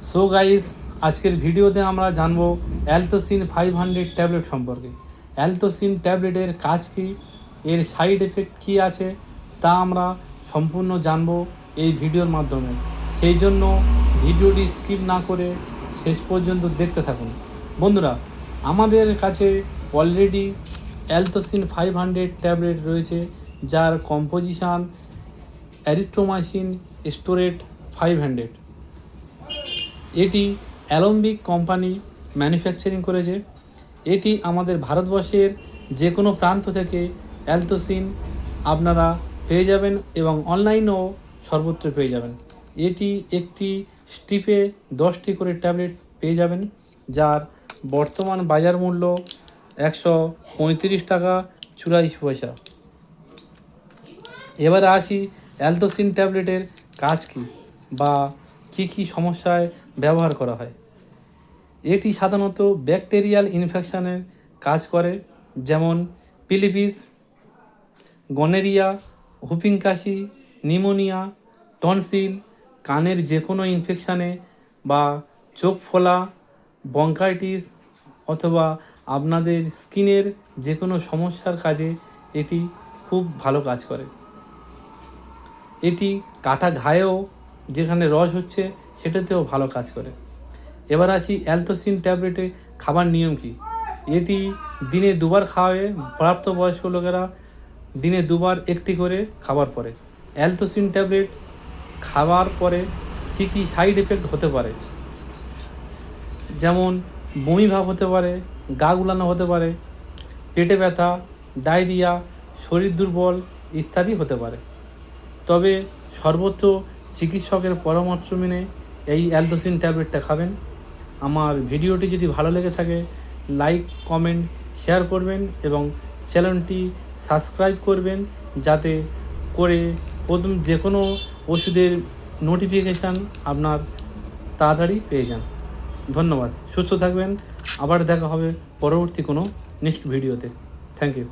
So guys, আজকের ভিডিওতে আমরা জানবো অ্যালথোসিন 500 ট্যাবলেট সম্পর্কে। অ্যালথোসিন ট্যাবলেটের কাজ কী, এর সাইড এফেক্ট কী আছে, তা আমরা সম্পূর্ণ জানবো এই ভিডিওর মাধ্যমে। সেই জন্য ভিডিওটি স্কিপ না করে শেষ পর্যন্ত দেখতে থাকুন। বন্ধুরা, আমাদের কাছে অলরেডি অ্যালথোসিন 500 ট্যাবলেট রয়েছে, যার কম্পোজিশান অ্যারিথ্রোমাইসিন স্টোরেট 500। এটি অ্যালম্বিক কোম্পানি ম্যানুফ্যাকচারিং করেছে। এটি আমাদের ভারতবর্ষের যে কোনো প্রান্ত থেকে অ্যালথোসিন আপনারা পেয়ে যাবেন এবং অনলাইনেও সর্বত্র পেয়ে যাবেন। এটি একটি স্ট্রিপে 10টি করে ট্যাবলেট পেয়ে যাবেন, যার বর্তমান বাজার মূল্য 135 টাকা 84 পয়সা। এবারে আসি অ্যালথোসিন ট্যাবলেটের কাজ কী বা কী কী সমস্যায় ব্যবহার করা হয়। এটি সাধারণত ব্যাকটেরিয়াল ইনফেকশানের কাজ করে, যেমন পিলিপিস, গনেরিয়া, হুপিং কাশি, নিউমোনিয়া, টনসিল, কানের যে কোনো ইনফেকশানে বা চোখ ফোলা, ব্রঙ্কাইটিস অথবা আপনাদের স্কিনের যে কোনো সমস্যার কাজে এটি খুব ভালো কাজ করে। এটি কাটা ঘায়েও যেখানে রস হচ্ছে সেটাতেও ভালো কাজ করে। এবার আসি অ্যালথোসিন ট্যাবলেটে খাবার নিয়ম কী। এটি দিনে 2বার খাওয়াবে প্রাপ্তবয়স্ক লোকেরা, দিনে 2বার একটি করে খাবার পরে। অ্যালথোসিন ট্যাবলেট খাওয়ার পরে কী কী সাইড এফেক্ট হতে পারে, যেমন বমি ভাব হতে পারে, গা গুলানো হতে পারে, পেটে ব্যথা, ডায়রিয়া, শরীর দুর্বল ইত্যাদি হতে পারে। তবে সর্বোচ্চ চিকিৎসকের পরামর্শ মেনে এই অ্যালথোসিন ট্যাবলেটটা খাবেন। আমার ভিডিওটি যদি ভালো লেগে থাকে লাইক, কমেন্ট, শেয়ার করবেন এবং চ্যানেলটি সাবস্ক্রাইব করবেন, যাতে করে প্রথম যে কোনো ওষুধের নোটিফিকেশান আপনার তাড়াতাড়ি পেয়ে যান। ধন্যবাদ, সুস্থ থাকবেন। আবার দেখা হবে পরবর্তী কোনো নেক্সট ভিডিওতে। Thank you.